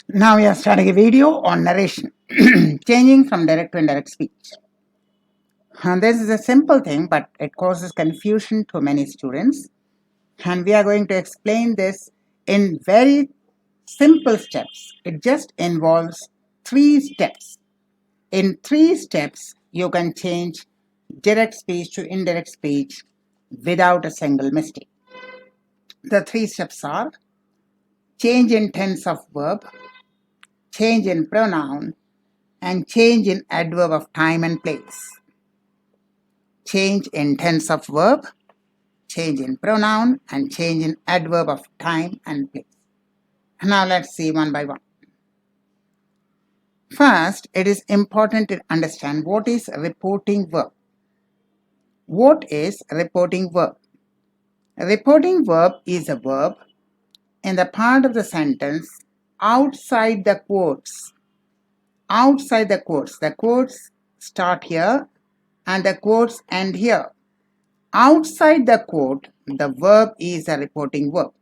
Now we are starting a video on narration, changing from direct to indirect speech. And this is a simple thing, but it causes confusion to many students. And we are going to explain this in very simple steps. It just involves 3 steps. In 3 steps, you can change direct speech to indirect speech without a single mistake. The 3 steps are change in tense of verb, change in pronoun, and change in adverb of time and place. Change in tense of verb, change in pronoun, and change in adverb of time and place. Now let's see one by one. First, it is important to understand what is reporting verb. What is reporting verb? A reporting verb is a verb in the part of the sentence outside the quotes. Outside the quotes. The quotes start here and the quotes end here. Outside the quote, the verb is a reporting verb.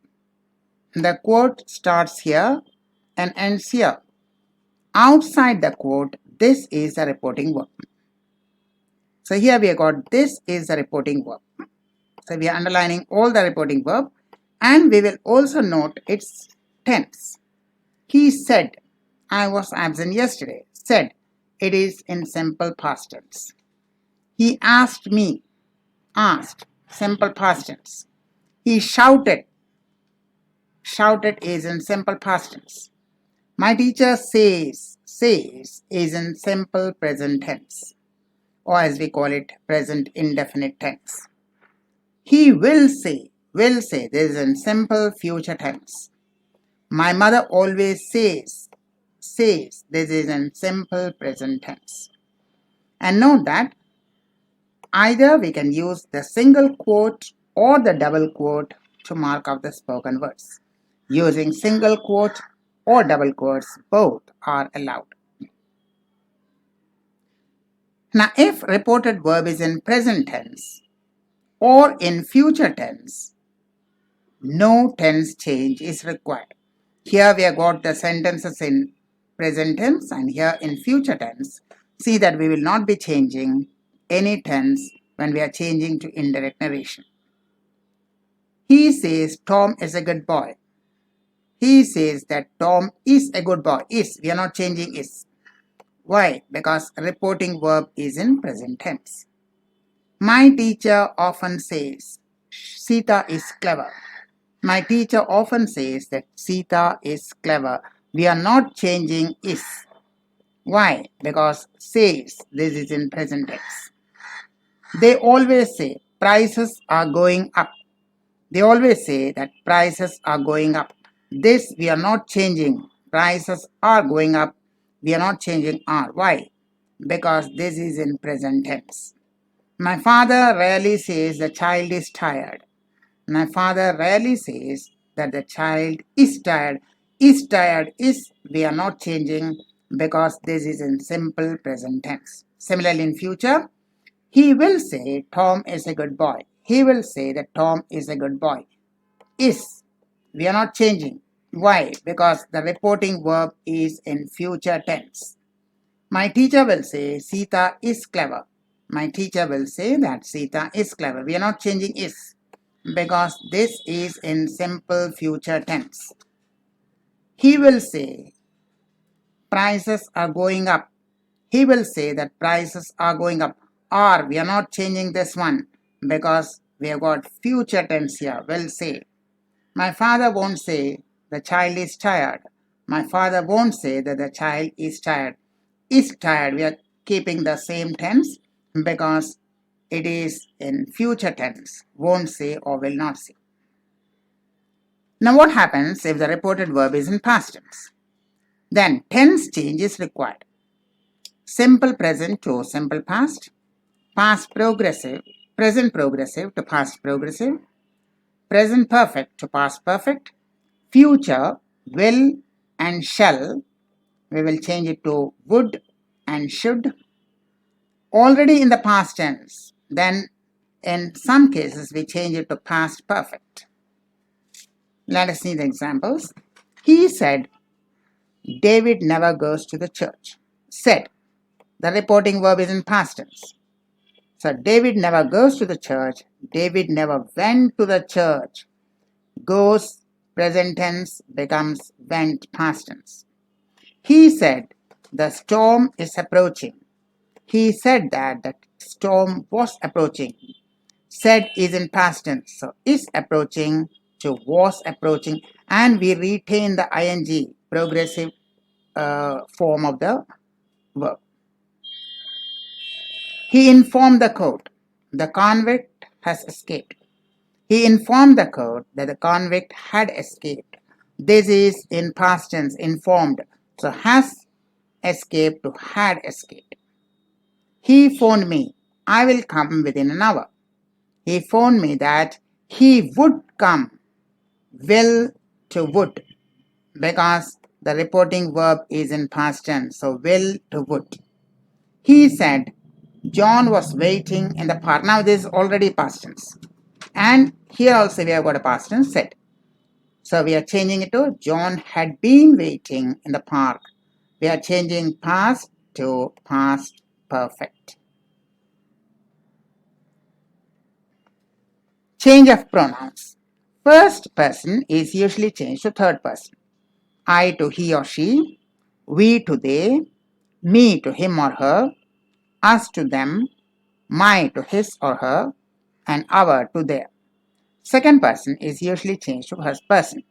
The quote starts here and ends here. Outside the quote, this is a reporting verb. So here we have got this is a reporting verb. So we are underlining all the reporting verb, and we will also note its tense. He said, I was absent yesterday. Said, it is in simple past tense. He asked me. Asked, simple past tense. He shouted. Shouted is in simple past tense. My teacher says is in simple present tense, or as we call it, present indefinite tense. He will say, this is in simple future tense. My mother always says, this is in simple present tense. And note that either we can use the single quote or the double quote to mark out the spoken words. Using single quote or double quotes, both are allowed. Now, if reported verb is in present tense or in future tense, no tense change is required. Here we have got the sentences in present tense and here in future tense. See that we will not be changing any tense when we are changing to indirect narration. He says Tom is a good boy. He says that Tom is a good boy. Is, we are not changing is. Why? Because reporting verb is in present tense. My teacher often says Sita is clever. My teacher often says that Sita is clever. We are not changing is. Why? Because says, this is in present tense. They always say prices are going up. They always say that prices are going up. This we are not changing. Prices are going up. We are not changing are. Why? Because this is in present tense. My father rarely says the child is tired. My father rarely says that the child is tired. Is tired is we are not changing because this is in simple present tense. Similarly in future, he will say Tom is a good boy. He will say that Tom is a good boy. Is, we are not changing. Why? Because the reporting verb is in future tense. My teacher will say Sita is clever. My teacher will say that Sita is clever. We are not changing is because this is in simple future tense. He will say prices are going up. He will say that prices are going up. Or we are not changing this one because we have got future tense here. Will say. My father won't say the child is tired. My father won't say that the child is tired. Is tired, we are keeping the same tense because it is in future tense. Won't say or will not say. Now what happens if the reported verb is in past tense? Then tense change is required. Simple present to simple past, past progressive, present progressive to past progressive, present perfect to past perfect, future will and shall, we will change it to would and should, already in the past tense, then in some cases we change it to past perfect. Let us see the examples. He said, David never goes to the church. Said. The reporting verb is in past tense. So David never goes to the church. David never went to the church. Goes present tense becomes went past tense. He said the storm is approaching. He said that the storm was approaching. Said is in past tense. So is approaching to was approaching, and we retain the ing progressive form of the verb. He informed the court the convict has escaped. He informed the court that the convict had escaped. This is in past tense, informed. So has escaped to had escaped. He phoned me, I will come within an hour. He phoned me that he would come, will to would, because the reporting verb is in past tense. So will to would. He said John was waiting in the park. Now this is already past tense. And here also we have got a past tense said. So we are changing it to John had been waiting in the park. We are changing past to past perfect. Change of pronouns. First person is usually changed to third person. I to he or she, we to they, me to him or her, us to them, my to his or her, and our to their. Second person is usually changed to first person.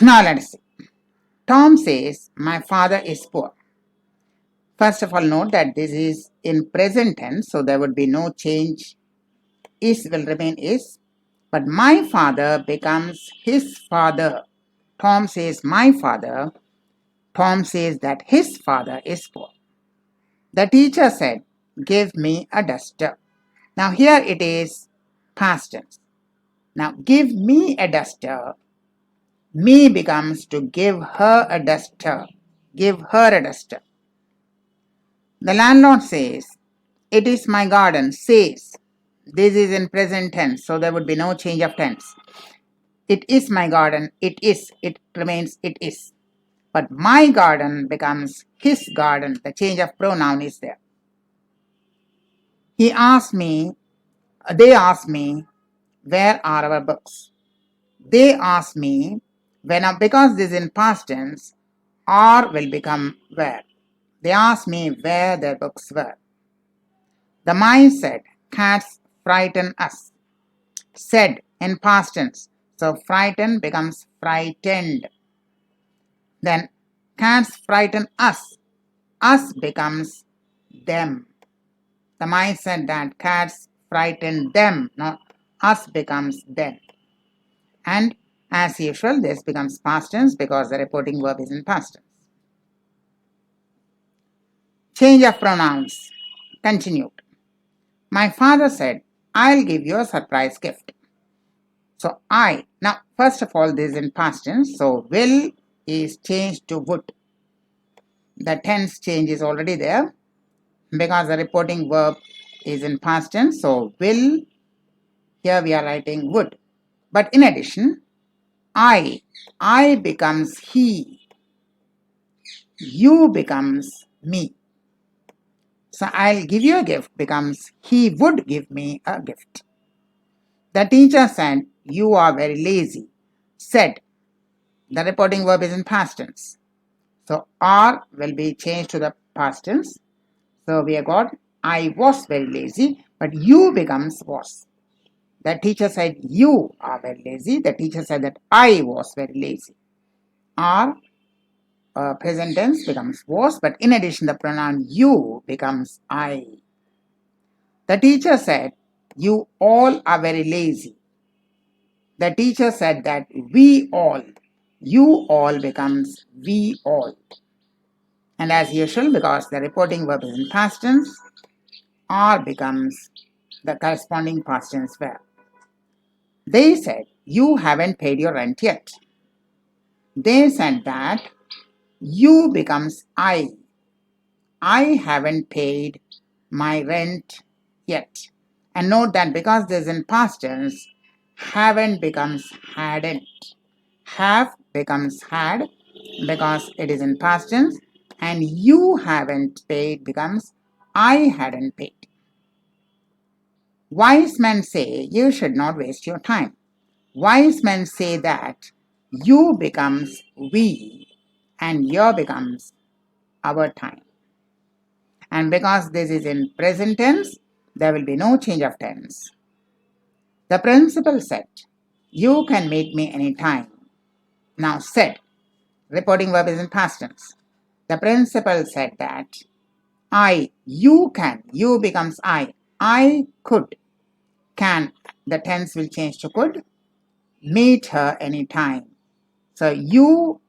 Now let us see. Tom says, my father is poor. First of all, note that this is in present tense, so there would be no change. Is will remain is. But my father becomes his father. Tom says, my father. Tom says that his father is poor. The teacher said, give me a duster. Now here it is past tense. Now give me a duster. Me becomes to give her a duster. Give her a duster. The landlord says, it is my garden, says. This is in present tense, so there would be no change of tense. It is my garden, it is, it remains, it is. But my garden becomes his garden. The change of pronoun is there. They asked me, where are our books? They asked me, because this is in past tense, are will become where. They asked me where their books were. The mice said, cats frighten us. Said in past tense. So frighten becomes frightened. Then cats frighten us. Us becomes them. The mice said that cats frighten them. Now us becomes them. And as usual, this becomes past tense because the reporting verb is in past tense. Change of pronouns. Continued. My father said, I'll give you a surprise gift. So I. Now, first of all, this is in past tense. So will is changed to would. The tense change is already there because the reporting verb is in past tense. So will, here we are writing would. But in addition, I becomes he. You becomes me. So I'll give you a gift becomes he would give me a gift. The teacher said, you are very lazy. Said, the reporting verb is in past tense. So are will be changed to the past tense. So we have got I was very lazy, but you becomes was. The teacher said you are very lazy. The teacher said that I was very lazy. Are present tense becomes was, but in addition the pronoun you becomes I. The teacher said you all are very lazy. The teacher said that we all. You all becomes we all. And as usual, because the reporting verb is in past tense, are becomes the corresponding past tense verb. They said, you haven't paid your rent yet. They said that you becomes I. I haven't paid my rent yet. And note that because this is in past tense, haven't becomes hadn't. Have becomes had, because it is in past tense, and you haven't paid becomes I hadn't paid. Wise men say you should not waste your time. Wise men say that you becomes we and your becomes our time. And because this is in present tense, there will be no change of tense. The principal said, you can meet me anytime. Now said, reporting verb is in past tense. The principal said that you can, you becomes I could, can, the tense will change to could, meet her anytime. So you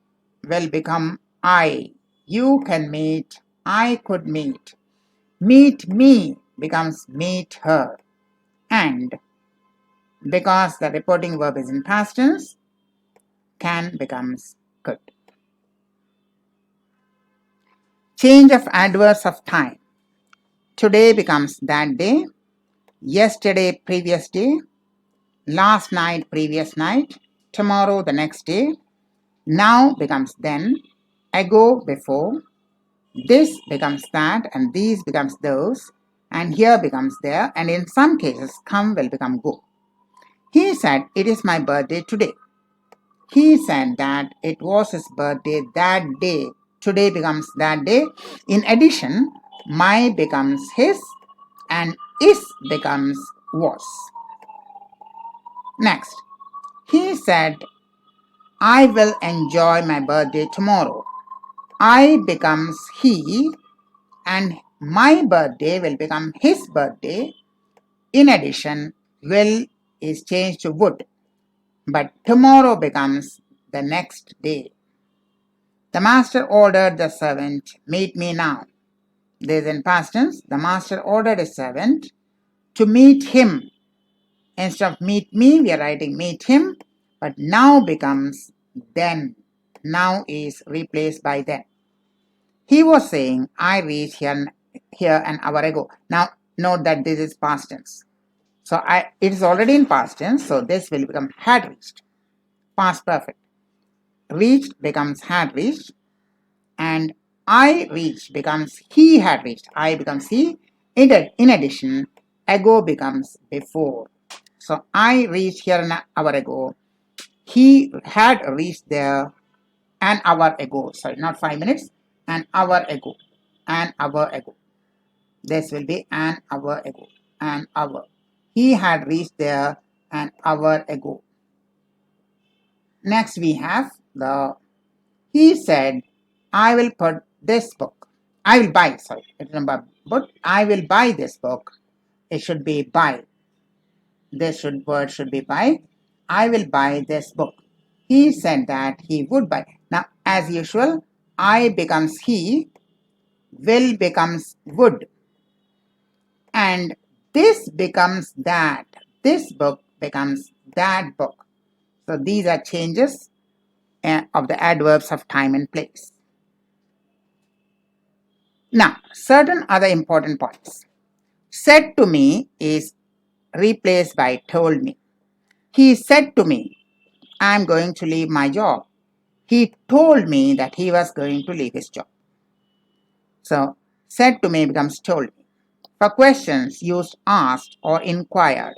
will become you can meet, I could meet. Meet me becomes meet her. And because the reporting verb is in past tense, can becomes could. Change of adverbs of time. Today becomes that day, yesterday previous day, last night previous night, tomorrow the next day, now becomes then, ago before, this becomes that, and these becomes those, and here becomes there, and in some cases come will become go. He said, it is my birthday today. He said that it was his birthday that day. Today becomes that day. In addition, my becomes his and is becomes was. Next, he said, I will enjoy my birthday tomorrow. I becomes he and my birthday will become his birthday. In addition, will is changed to would, but tomorrow becomes the next day. The master ordered the servant, meet me now. This is in past tense. The master ordered a servant to meet him. Instead of meet me, we are writing meet him, but now becomes then. Now is replaced by then. He was saying, I reached here an hour ago. Now note that this is past tense. So it is already in past tense, so this will become had reached. Past perfect. Reached becomes had reached, and I reached becomes he had reached. I becomes he. In addition, ago becomes before. So I reached here an hour ago. He had reached there an hour ago. Sorry, not 5 minutes. An hour ago. An hour ago. This will be an hour ago. An hour. He had reached there an hour ago. Next we have he said, I will put this book. I will buy, sorry, remember, but I will buy this book. It should be buy. This word should be buy. I will buy this book. He said that he would buy. Now, as usual, I becomes he, will becomes would, and this becomes that. This book becomes that book. So these are changes of the adverbs of time and place. Now, certain other important points. Said to me is replaced by told me. He said to me, I am going to leave my job. He told me that he was going to leave his job. So, said to me becomes told me. For questions, use asked or inquired.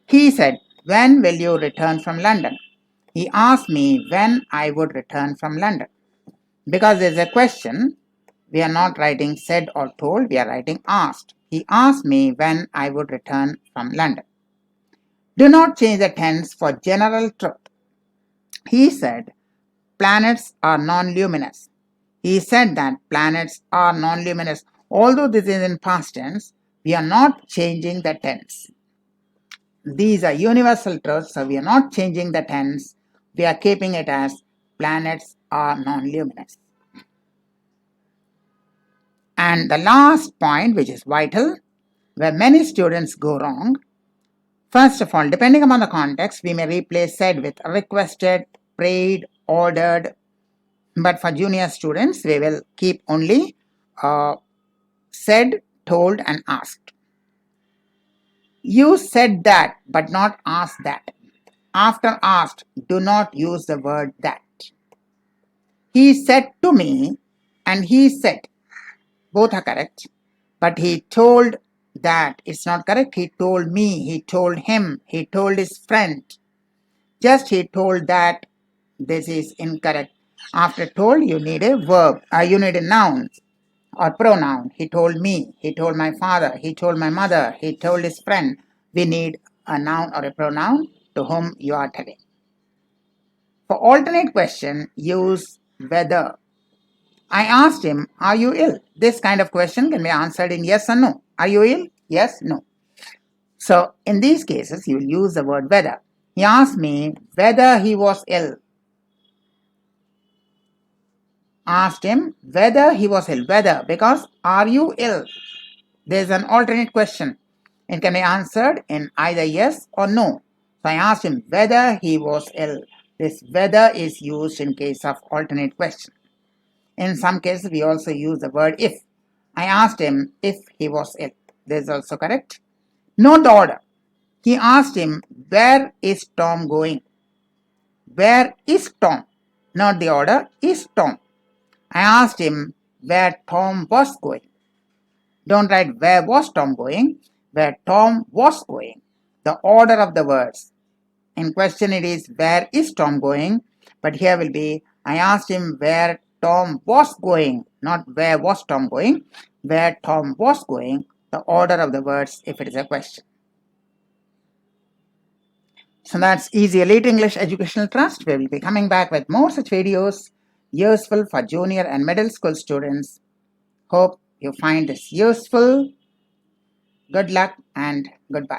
He said, when will you return from London? He asked me when I would return from London. Because there is a question, we are not writing said or told, we are writing asked. He asked me when I would return from London. Do not change the tense for general truth. He said, planets are non-luminous. He said that planets are non-luminous. Although this is in past tense, we are not changing the tense. These are universal truths, so we are not changing the tense. We are keeping it as planets are non-luminous. And the last point, which is vital, where many students go wrong. First of all, depending upon the context, we may replace said with requested, prayed, ordered. But for junior students, we will keep only said, told, and asked. Use said that, but not asked that. After asked, do not use the word that. He said to me and he said. Both are correct. But he told that it's not correct. He told me, he told him, he told his friend. Just he told that, this is incorrect. After told, you need a verb, you need a noun or pronoun. He told me, he told my father, he told my mother, he told his friend. We need a noun or a pronoun to whom you are telling. For alternate question, use whether. I asked him, are you ill? This kind of question can be answered in yes or no. Are you ill? Yes, no. So in these cases, you will use the word whether. He asked me whether he was ill. Asked him whether he was ill. Whether, because are you ill? There's an alternate question. It can be answered in either yes or no. So I asked him whether he was ill. This whether is used in case of alternate question. In some cases, we also use the word if. I asked him if he was ill. This is also correct. Note the order. He asked him, where is Tom going? Where is Tom? Not the order, is Tom. I asked him where Tom was going. Don't write where was Tom going, where Tom was going. The order of the words. In question it is where is Tom going, but here will be I asked him where Tom was going, not where was Tom going, where Tom was going, the order of the words if it is a question. So that's Easy Elite English Educational Trust. We will be coming back with more such videos useful for junior and middle school students. Hope you find this useful. Good luck and goodbye.